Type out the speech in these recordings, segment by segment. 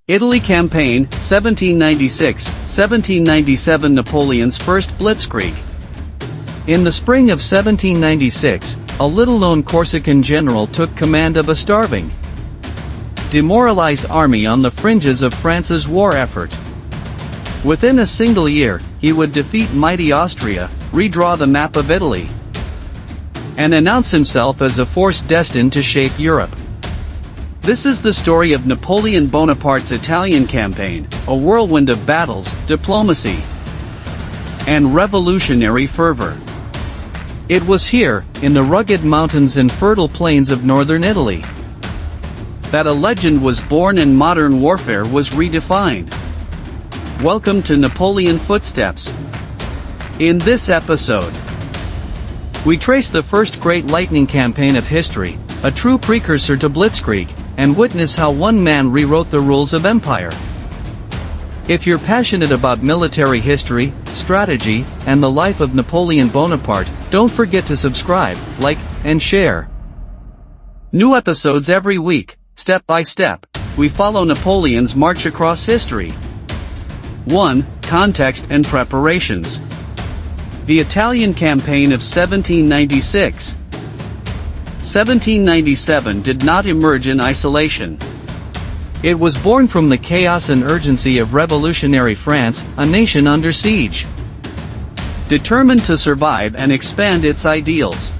Italy Campaign, 1796-1797 Napoleon's first Blitzkrieg. In the spring of 1796, a little-known Corsican general took command of a starving, demoralized army on the fringes of France's war effort. Within a single year, he would defeat mighty Austria, redraw the map of Italy, and announce himself as a force destined to shape Europe. This is the story of Napoleon Bonaparte's Italian campaign, a whirlwind of battles, diplomacy, and revolutionary fervor. It was here, in the rugged mountains and fertile plains of northern Italy, that a legend was born and modern warfare was redefined. Welcome to Napoleon Footsteps. In this episode, we trace the first great lightning campaign of history, a true precursor to Blitzkrieg, and witness how one man rewrote the rules of empire. If you're passionate about military history, strategy, and the life of Napoleon Bonaparte, don't forget to subscribe, like, and share. New episodes every week, step by step, we follow Napoleon's march across history. 1. Context and preparations. The Italian campaign of 1796. 1797 did not emerge in isolation. It was born from the chaos and urgency of revolutionary France, a nation under siege, determined to survive and expand its ideals.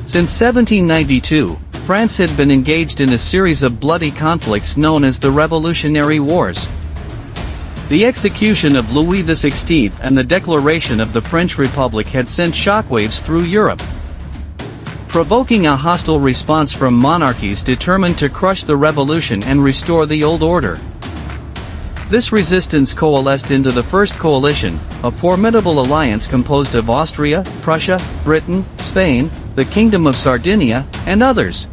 Since 1792, France had been engaged in a series of bloody conflicts known as the Revolutionary Wars. The execution of Louis XVI and the declaration of the French Republic had sent shockwaves through Europe, provoking a hostile response from monarchies determined to crush the revolution and restore the old order. This resistance coalesced into the First Coalition, a formidable alliance composed of Austria, Prussia, Britain, Spain, the Kingdom of Sardinia, and others.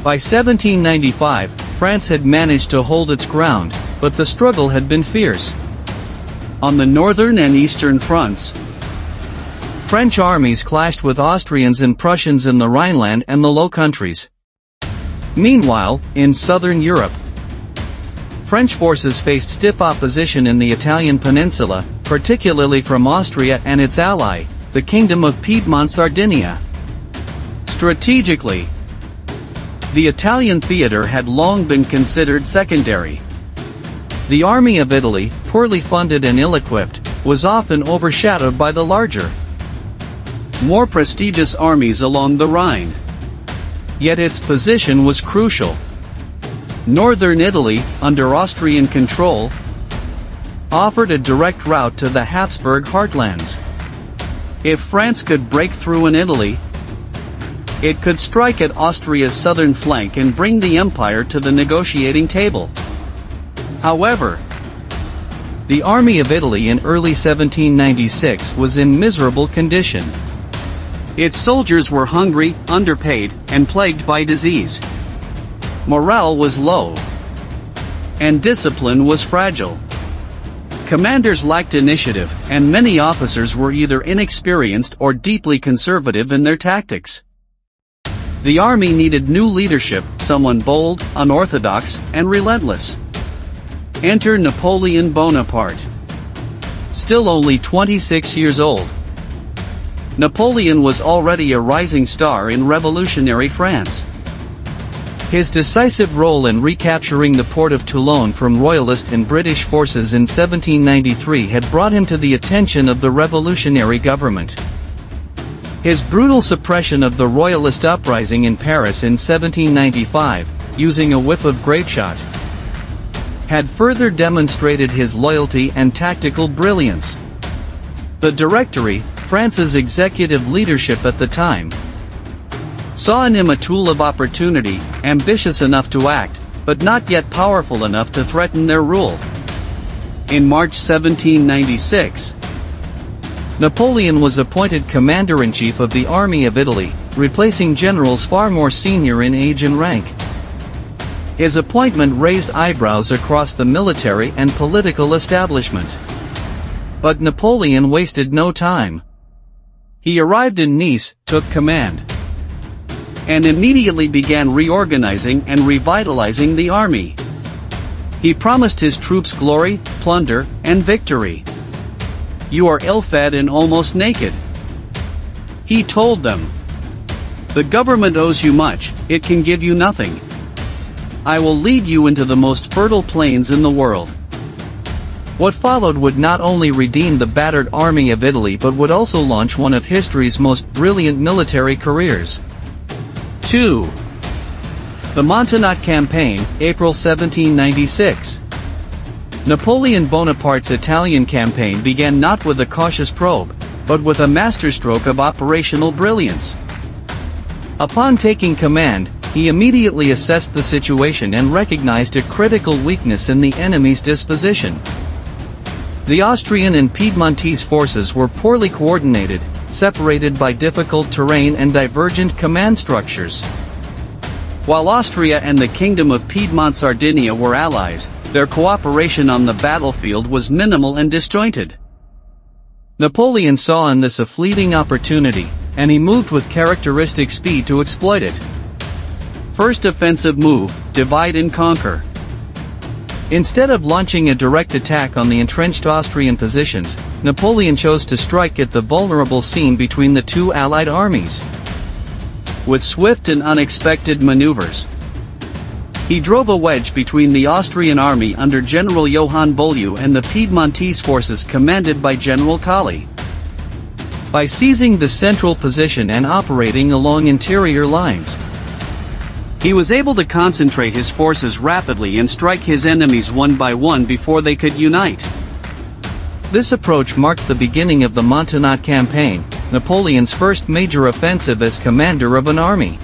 By 1795, France had managed to hold its ground, but the struggle had been fierce. On the northern and eastern fronts, French armies clashed with Austrians and Prussians in the Rhineland and the Low Countries. Meanwhile, in southern Europe, French forces faced stiff opposition in the Italian peninsula, particularly from Austria and its ally, the Kingdom of Piedmont-Sardinia. Strategically, the Italian theater had long been considered secondary. The Army of Italy, poorly funded and ill-equipped, was often overshadowed by the larger, more prestigious armies along the Rhine. Yet its position was crucial. Northern Italy, under Austrian control, offered a direct route to the Habsburg heartlands. If France could break through in Italy, it could strike at Austria's southern flank and bring the empire to the negotiating table. However, the Army of Italy in early 1796 was in miserable condition. Its soldiers were hungry, underpaid, and plagued by disease. Morale was low, and discipline was fragile. Commanders lacked initiative, and many officers were either inexperienced or deeply conservative in their tactics. The army needed new leadership, someone bold, unorthodox, and relentless. Enter Napoleon Bonaparte. Still only 26 years old, Napoleon was already a rising star in revolutionary France. His decisive role in recapturing the port of Toulon from Royalist and British forces in 1793 had brought him to the attention of the revolutionary government. His brutal suppression of the Royalist uprising in Paris in 1795, using a whiff of grapeshot, had further demonstrated his loyalty and tactical brilliance. The Directory, France's executive leadership at the time, saw in him a tool of opportunity, ambitious enough to act, but not yet powerful enough to threaten their rule. In March 1796, Napoleon was appointed commander-in-chief of the Army of Italy, replacing generals far more senior in age and rank. His appointment raised eyebrows across the military and political establishment. But Napoleon wasted no time. He arrived in Nice, took command, and immediately began reorganizing and revitalizing the army. He promised his troops glory, plunder, and victory. "You are ill-fed and almost naked," he told them. "The government owes you much, it can give you nothing. I will lead you into the most fertile plains in the world." What followed would not only redeem the battered army of Italy but would also launch one of history's most brilliant military careers. 2. The Montenotte Campaign, April 1796. Napoleon Bonaparte's Italian campaign began not with a cautious probe, but with a masterstroke of operational brilliance. Upon taking command, he immediately assessed the situation and recognized a critical weakness in the enemy's disposition. The Austrian and Piedmontese forces were poorly coordinated, separated by difficult terrain and divergent command structures. While Austria and the Kingdom of Piedmont-Sardinia were allies, their cooperation on the battlefield was minimal and disjointed. Napoleon saw in this a fleeting opportunity, and he moved with characteristic speed to exploit it. First offensive move, divide and conquer. Instead of launching a direct attack on the entrenched Austrian positions, Napoleon chose to strike at the vulnerable seam between the two allied armies. With swift and unexpected maneuvers, he drove a wedge between the Austrian army under General Johann Beaulieu and the Piedmontese forces commanded by General Colli. By seizing the central position and operating along interior lines, he was able to concentrate his forces rapidly and strike his enemies one by one before they could unite. This approach marked the beginning of the Montenotte campaign, Napoleon's first major offensive as commander of an army.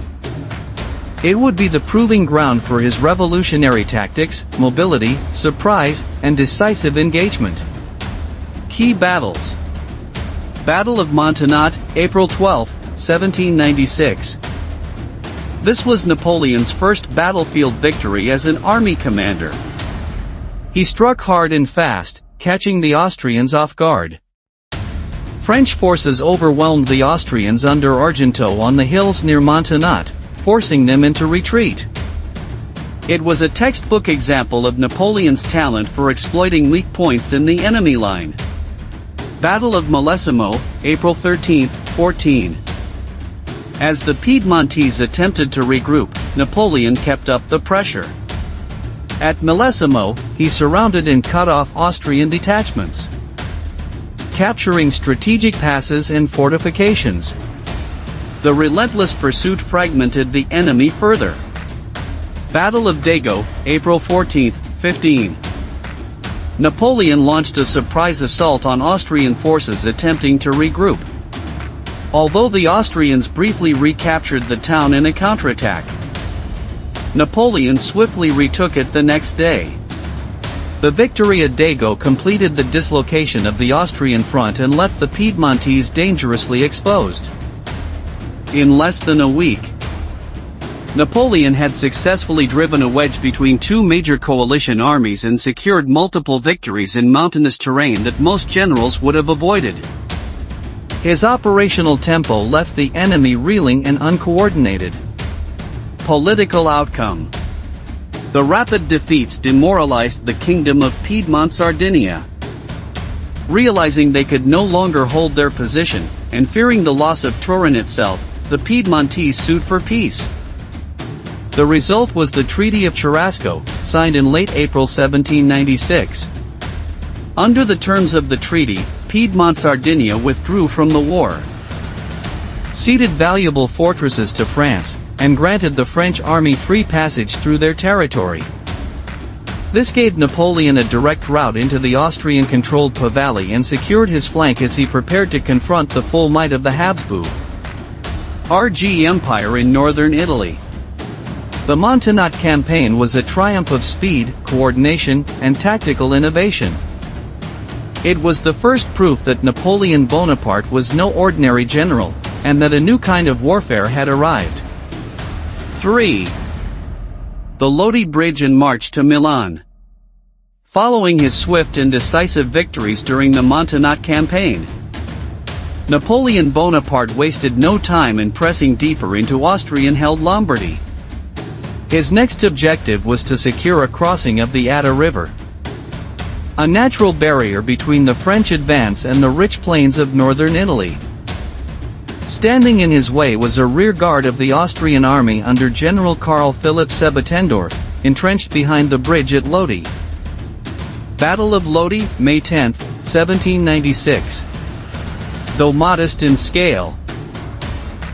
It would be the proving ground for his revolutionary tactics, mobility, surprise, and decisive engagement. Key battles. Battle of Montenotte, April 12, 1796. This was Napoleon's first battlefield victory as an army commander. He struck hard and fast, catching the Austrians off guard. French forces overwhelmed the Austrians under Argenteau on the hills near Montenotte, forcing them into retreat. It was a textbook example of Napoleon's talent for exploiting weak points in the enemy line. Battle of Millesimo, April 13, 14. As the Piedmontese attempted to regroup, Napoleon kept up the pressure. At Millesimo, he surrounded and cut off Austrian detachments, capturing strategic passes and fortifications. The relentless pursuit fragmented the enemy further. Battle of Dago, April 14, 15. Napoleon launched a surprise assault on Austrian forces attempting to regroup. Although the Austrians briefly recaptured the town in a counterattack, Napoleon swiftly retook it the next day. The victory at Dago completed the dislocation of the Austrian front and left the Piedmontese dangerously exposed. In less than a week, Napoleon had successfully driven a wedge between two major coalition armies and secured multiple victories in mountainous terrain that most generals would have avoided. His operational tempo left the enemy reeling and uncoordinated. Political outcome. The rapid defeats demoralized the Kingdom of Piedmont-Sardinia. Realizing they could no longer hold their position, and fearing the loss of Turin itself, the Piedmontese sued for peace. The result was the Treaty of Cherasco, signed in late April 1796. Under the terms of the treaty, Piedmont-Sardinia withdrew from the war, ceded valuable fortresses to France, and granted the French army free passage through their territory. This gave Napoleon a direct route into the Austrian-controlled Po Valley and secured his flank as he prepared to confront the full might of the Habsburg Empire in northern Italy. The Montenotte campaign was a triumph of speed, coordination, and tactical innovation. It was the first proof that Napoleon Bonaparte was no ordinary general, and that a new kind of warfare had arrived. 3. The Lodi Bridge and march to Milan. Following his swift and decisive victories during the Montenotte campaign, Napoleon Bonaparte wasted no time in pressing deeper into Austrian-held Lombardy. His next objective was to secure a crossing of the Adda River, a natural barrier between the French advance and the rich plains of northern Italy. Standing in his way was a rear guard of the Austrian army under General Karl Philipp Sebottendorf, entrenched behind the bridge at Lodi. Battle of Lodi, May 10, 1796. Though modest in scale,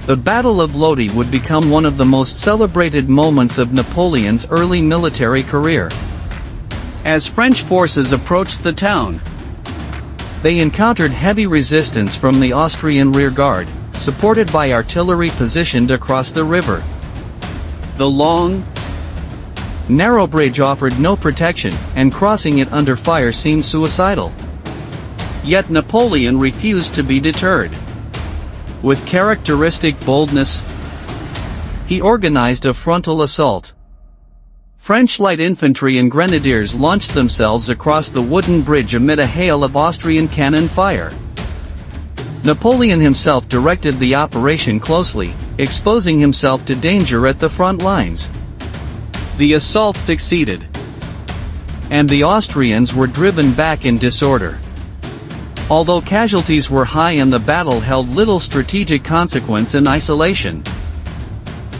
the Battle of Lodi would become one of the most celebrated moments of Napoleon's early military career. As French forces approached the town, they encountered heavy resistance from the Austrian rearguard, supported by artillery positioned across the river. The long, narrow bridge offered no protection, and crossing it under fire seemed suicidal. Yet Napoleon refused to be deterred. With characteristic boldness, he organized a frontal assault. French light infantry and grenadiers launched themselves across the wooden bridge amid a hail of Austrian cannon fire. Napoleon himself directed the operation closely, exposing himself to danger at the front lines. The assault succeeded, and the Austrians were driven back in disorder. Although casualties were high and the battle held little strategic consequence in isolation,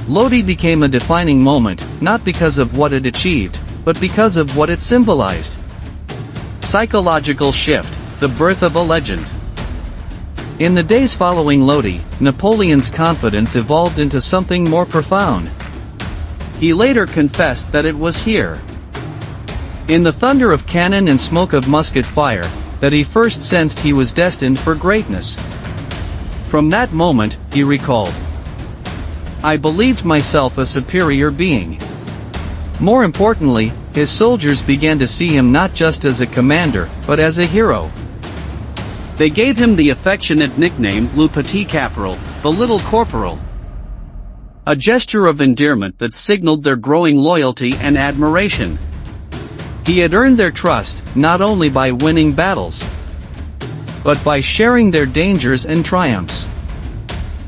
Lodi became a defining moment, not because of what it achieved, but because of what it symbolized. Psychological shift, the birth of a legend. In the days following Lodi, Napoleon's confidence evolved into something more profound. He later confessed that it was here, in the thunder of cannon and smoke of musket fire, that he first sensed he was destined for greatness. From that moment, he recalled, "I believed myself a superior being." More importantly, his soldiers began to see him not just as a commander, but as a hero. They gave him the affectionate nickname Le Petit Caporal, the Little Corporal, a gesture of endearment that signaled their growing loyalty and admiration. He had earned their trust, not only by winning battles, but by sharing their dangers and triumphs.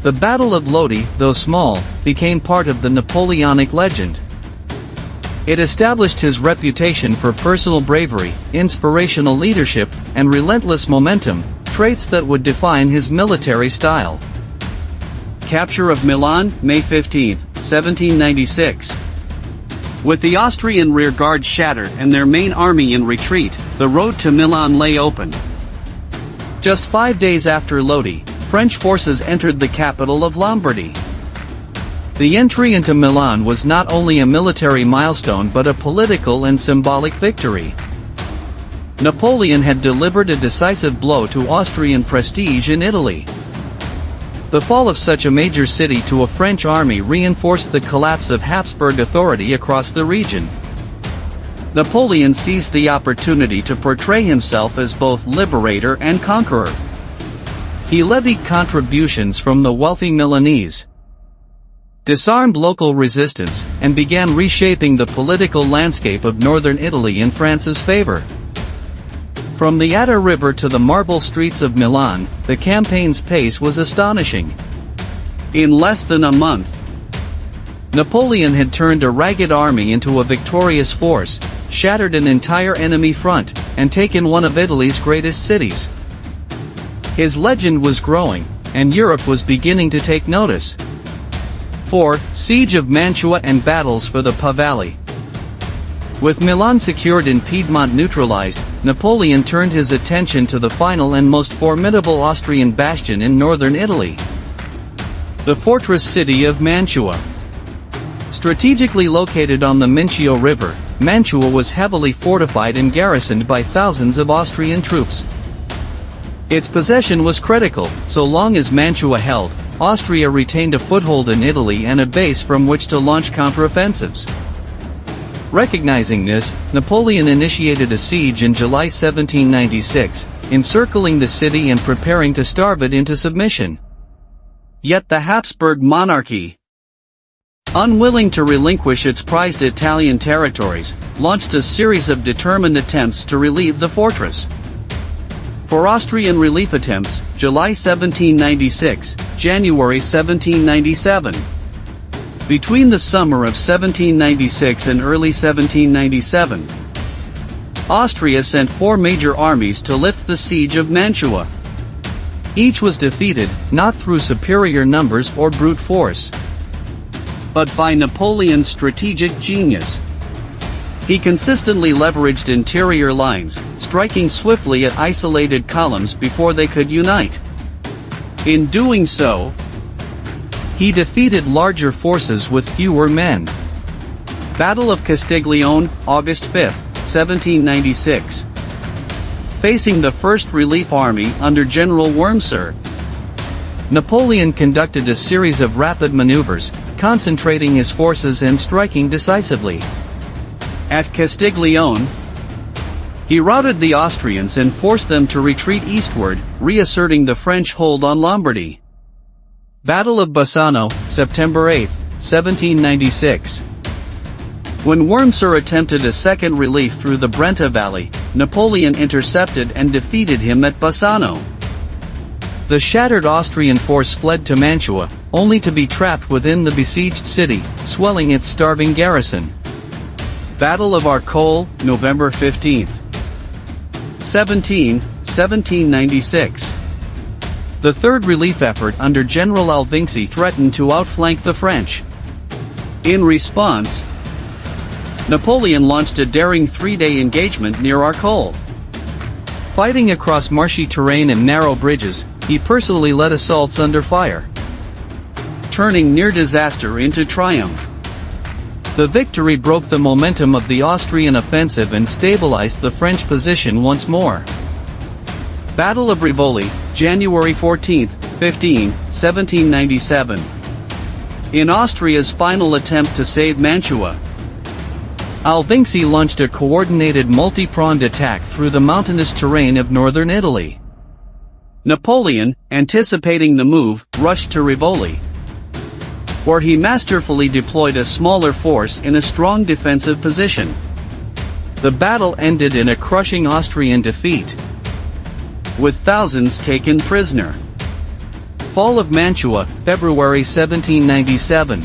The Battle of Lodi, though small, became part of the Napoleonic legend. It established his reputation for personal bravery, inspirational leadership, and relentless momentum, traits that would define his military style. Capture of Milan, May 15, 1796. With the Austrian rearguard shattered and their main army in retreat, the road to Milan lay open. Just 5 days after Lodi, French forces entered the capital of Lombardy. The entry into Milan was not only a military milestone but a political and symbolic victory. Napoleon had delivered a decisive blow to Austrian prestige in Italy. The fall of such a major city to a French army reinforced the collapse of Habsburg authority across the region. Napoleon seized the opportunity to portray himself as both liberator and conqueror. He levied contributions from the wealthy Milanese, disarmed local resistance, and began reshaping the political landscape of northern Italy in France's favor. From the Adda River to the marble streets of Milan, the campaign's pace was astonishing. In less than a month, Napoleon had turned a ragged army into a victorious force, shattered an entire enemy front, and taken one of Italy's greatest cities. His legend was growing, and Europe was beginning to take notice. 4. Siege of Mantua and battles for the Po Valley. With Milan secured and Piedmont neutralized, Napoleon turned his attention to the final and most formidable Austrian bastion in northern Italy, the fortress city of Mantua. Strategically located on the Mincio River, Mantua was heavily fortified and garrisoned by thousands of Austrian troops. Its possession was critical. So long as Mantua held, Austria retained a foothold in Italy and a base from which to launch counteroffensives. Recognizing this, Napoleon initiated a siege in July 1796, encircling the city and preparing to starve it into submission. Yet the Habsburg monarchy, unwilling to relinquish its prized Italian territories, launched a series of determined attempts to relieve the fortress. For Austrian relief attempts, July 1796, January 1797. Between the summer of 1796 and early 1797, Austria sent 4 major armies to lift the siege of Mantua. Each was defeated, not through superior numbers or brute force, but by Napoleon's strategic genius. He consistently leveraged interior lines, striking swiftly at isolated columns before they could unite. In doing so, he defeated larger forces with fewer men. Battle of Castiglione, August 5, 1796. Facing the First Relief Army under General Wurmser, Napoleon conducted a series of rapid maneuvers, concentrating his forces and striking decisively. At Castiglione, he routed the Austrians and forced them to retreat eastward, reasserting the French hold on Lombardy. Battle of Bassano, September 8, 1796. When Wurmser attempted a second relief through the Brenta Valley, Napoleon intercepted and defeated him at Bassano. The shattered Austrian force fled to Mantua, only to be trapped within the besieged city, swelling its starving garrison. Battle of Arcole, November 15. 1796. The third relief effort under General Alvinci threatened to outflank the French. In response, Napoleon launched a daring 3-day engagement near Arcole. Fighting across marshy terrain and narrow bridges, he personally led assaults under fire, turning near disaster into triumph. The victory broke the momentum of the Austrian offensive and stabilized the French position once more. Battle of Rivoli, January 14, 1797. In Austria's final attempt to save Mantua, Alvinci launched a coordinated multi-pronged attack through the mountainous terrain of northern Italy. Napoleon, anticipating the move, rushed to Rivoli, where he masterfully deployed a smaller force in a strong defensive position. The battle ended in a crushing Austrian defeat, with thousands taken prisoner. Fall of Mantua, February 1797.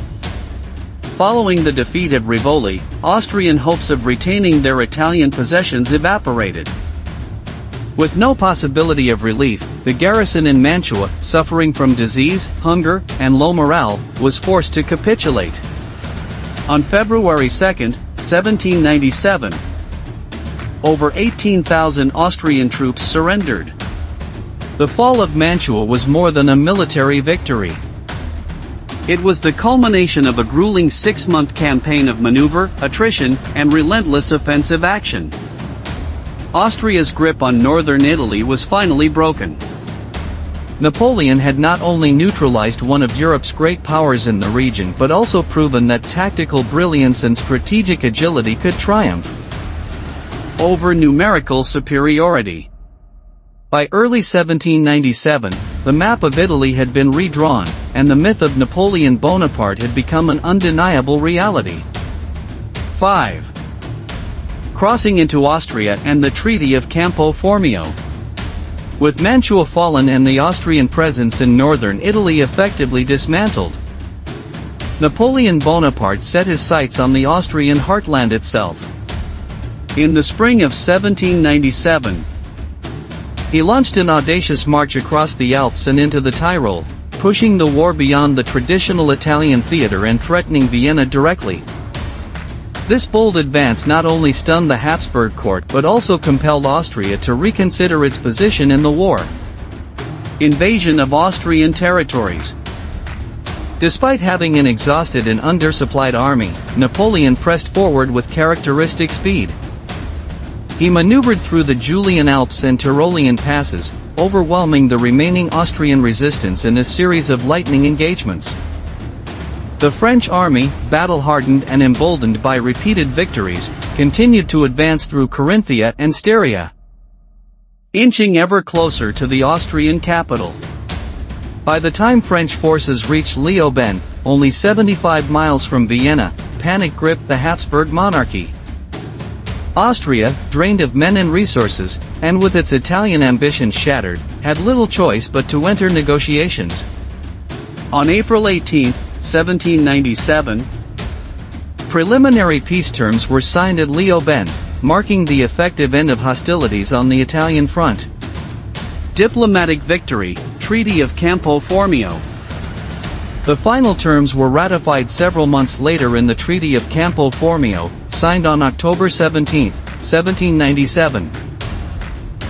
Following the defeat at Rivoli, Austrian hopes of retaining their Italian possessions evaporated. With no possibility of relief, the garrison in Mantua, suffering from disease, hunger, and low morale, was forced to capitulate. On February 2, 1797, over 18,000 Austrian troops surrendered. The fall of Mantua was more than a military victory. It was the culmination of a grueling 6-month campaign of maneuver, attrition, and relentless offensive action. Austria's grip on northern Italy was finally broken. Napoleon had not only neutralized one of Europe's great powers in the region but also proven that tactical brilliance and strategic agility could triumph over numerical superiority. By early 1797, the map of Italy had been redrawn, and the myth of Napoleon Bonaparte had become an undeniable reality. 5. Crossing into Austria and the Treaty of Campo Formio. With Mantua fallen and the Austrian presence in northern Italy effectively dismantled, Napoleon Bonaparte set his sights on the Austrian heartland itself. In the spring of 1797, he launched an audacious march across the Alps and into the Tyrol, pushing the war beyond the traditional Italian theater and threatening Vienna directly. This bold advance not only stunned the Habsburg court but also compelled Austria to reconsider its position in the war. Invasion of Austrian territories. Despite having an exhausted and undersupplied army, Napoleon pressed forward with characteristic speed. He maneuvered through the Julian Alps and Tyrolean passes, overwhelming the remaining Austrian resistance in a series of lightning engagements. The French army, battle-hardened and emboldened by repeated victories, continued to advance through Carinthia and Styria, inching ever closer to the Austrian capital. By the time French forces reached Leoben, only 75 miles from Vienna, panic gripped the Habsburg monarchy. Austria, drained of men and resources, and with its Italian ambitions shattered, had little choice but to enter negotiations. On April 18, 1797. Preliminary peace terms were signed at Leoben, marking the effective end of hostilities on the Italian front. Diplomatic victory, Treaty of Campo Formio. The final terms were ratified several months later in the Treaty of Campo Formio, signed on October 17, 1797.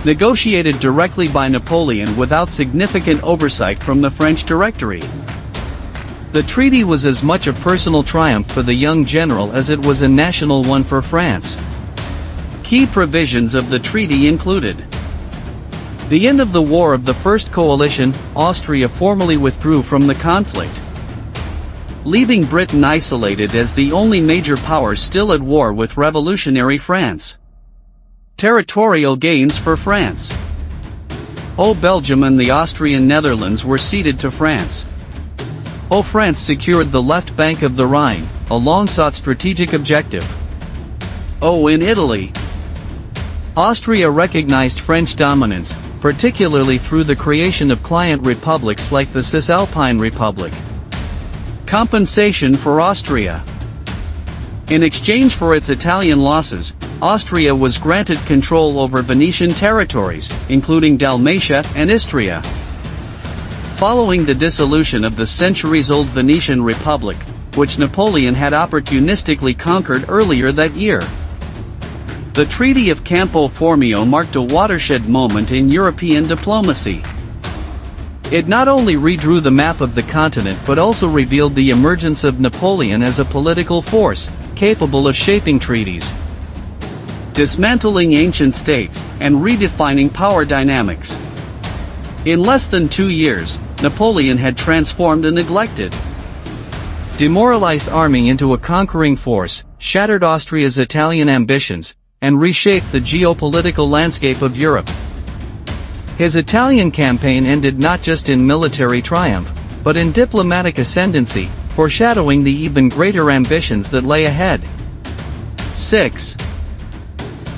Negotiated directly by Napoleon without significant oversight from the French Directory. The treaty was as much a personal triumph for the young general as it was a national one for France. Key provisions of the treaty included: the end of the War of the First Coalition. Austria formally withdrew from the conflict, leaving Britain isolated as the only major power still at war with revolutionary France. Territorial gains for France. Belgium and the Austrian Netherlands were ceded to France. France secured the left bank of the Rhine, a long-sought strategic objective. In Italy, Austria recognized French dominance, particularly through the creation of client republics like the Cisalpine Republic. Compensation for Austria. In exchange for its Italian losses, Austria was granted control over Venetian territories, including Dalmatia and Istria. Following the dissolution of the centuries-old Venetian Republic, which Napoleon had opportunistically conquered earlier that year, the Treaty of Campo Formio marked a watershed moment in European diplomacy. It not only redrew the map of the continent but also revealed the emergence of Napoleon as a political force, capable of shaping treaties, dismantling ancient states, and redefining power dynamics. In less than 2 years, Napoleon had transformed a neglected, demoralized army into a conquering force, shattered Austria's Italian ambitions, and reshaped the geopolitical landscape of Europe. His Italian campaign ended not just in military triumph, but in diplomatic ascendancy, foreshadowing the even greater ambitions that lay ahead. 6.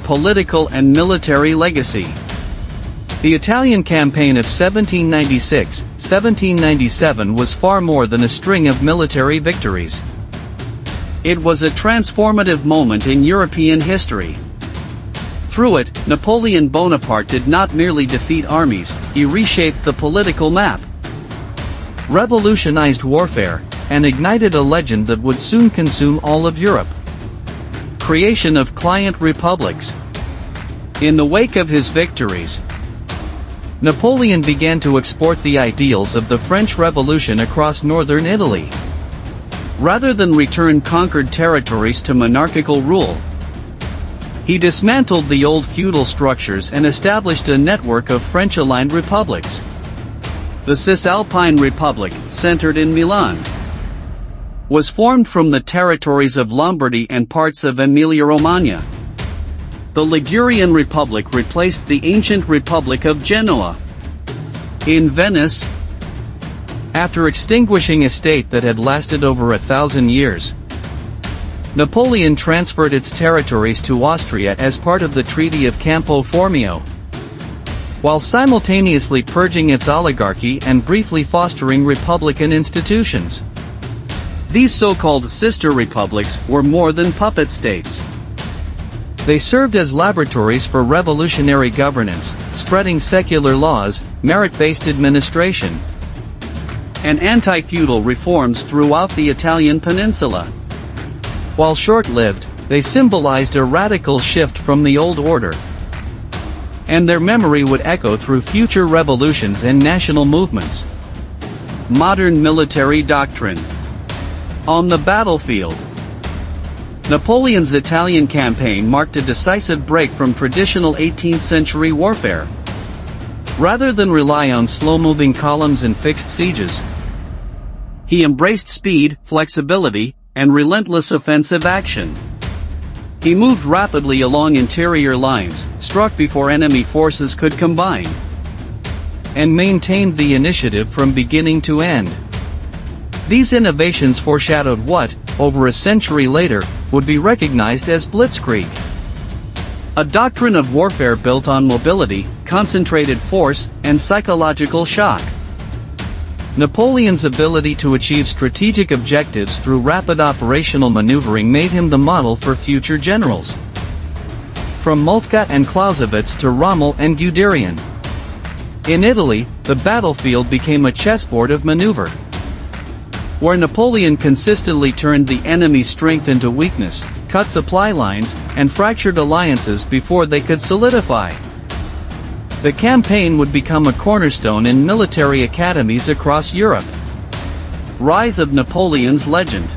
Political and military legacy. The Italian campaign of 1796-1797 was far more than a string of military victories. It was a transformative moment in European history. Through it, Napoleon Bonaparte did not merely defeat armies, he reshaped the political map, revolutionized warfare, and ignited a legend that would soon consume all of Europe: creation of client republics. In the wake of his victories, Napoleon began to export the ideals of the French Revolution across northern Italy. Rather than return conquered territories to monarchical rule, he dismantled the old feudal structures and established a network of French-aligned republics. The Cisalpine Republic, centered in Milan, was formed from the territories of Lombardy and parts of Emilia-Romagna. The Ligurian Republic replaced the ancient Republic of Genoa. In Venice, after extinguishing a state that had lasted over 1,000 years, Napoleon transferred its territories to Austria as part of the Treaty of Campo Formio, while simultaneously purging its oligarchy and briefly fostering republican institutions. These so-called sister republics were more than puppet states. They served as laboratories for revolutionary governance, spreading secular laws, merit-based administration, and anti-feudal reforms throughout the Italian peninsula. While short-lived, they symbolized a radical shift from the old order, and their memory would echo through future revolutions and national movements. Modern military doctrine. On the battlefield, Napoleon's Italian campaign marked a decisive break from traditional 18th-century warfare. Rather than rely on slow-moving columns and fixed sieges, he embraced speed, flexibility, and relentless offensive action. He moved rapidly along interior lines, struck before enemy forces could combine, and maintained the initiative from beginning to end. These innovations foreshadowed what, over a century later, would be recognized as Blitzkrieg, a doctrine of warfare built on mobility, concentrated force, and psychological shock. Napoleon's ability to achieve strategic objectives through rapid operational maneuvering made him the model for future generals. From Moltke and Clausewitz to Rommel and Guderian. In Italy, the battlefield became a chessboard of maneuver, where Napoleon consistently turned the enemy's strength into weakness, cut supply lines, and fractured alliances before they could solidify. The campaign would become a cornerstone in military academies across Europe. Rise of Napoleon's legend.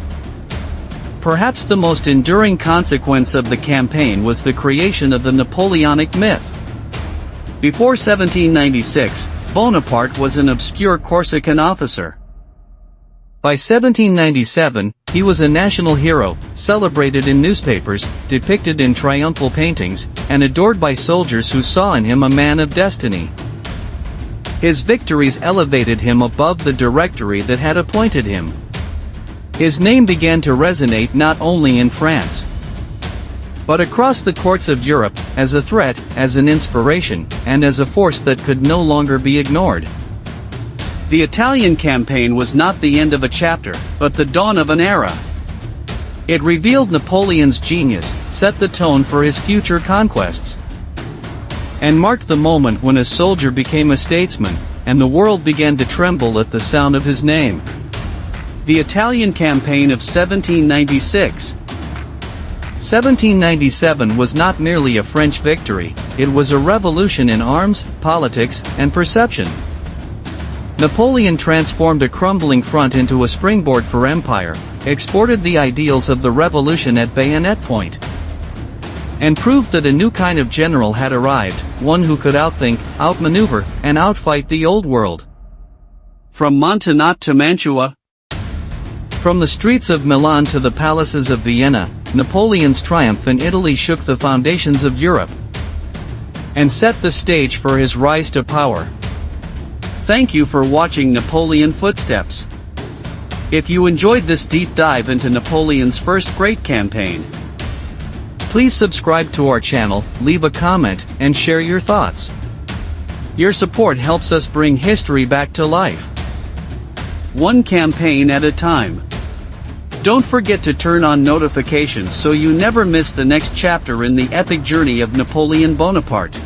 Perhaps the most enduring consequence of the campaign was the creation of the Napoleonic myth. Before 1796, Bonaparte was an obscure Corsican officer. By 1797, he was a national hero, celebrated in newspapers, depicted in triumphal paintings, and adored by soldiers who saw in him a man of destiny. His victories elevated him above the directory that had appointed him. His name began to resonate not only in France, but across the courts of Europe, as a threat, as an inspiration, and as a force that could no longer be ignored. The Italian campaign was not the end of a chapter, but the dawn of an era. It revealed Napoleon's genius, set the tone for his future conquests, and marked the moment when a soldier became a statesman, and the world began to tremble at the sound of his name. The Italian campaign of 1796. 1797 was not merely a French victory, it was a revolution in arms, politics, and perception. Napoleon transformed a crumbling front into a springboard for empire, exported the ideals of the revolution at bayonet point, and proved that a new kind of general had arrived, one who could outthink, outmaneuver, and outfight the old world. From Montenotte to Mantua, from the streets of Milan to the palaces of Vienna, Napoleon's triumph in Italy shook the foundations of Europe and set the stage for his rise to power. Thank you for watching Napoleon Footsteps. If you enjoyed this deep dive into Napoleon's first great campaign, please subscribe to our channel, leave a comment, and share your thoughts. Your support helps us bring history back to life, one campaign at a time. Don't forget to turn on notifications so you never miss the next chapter in the epic journey of Napoleon Bonaparte.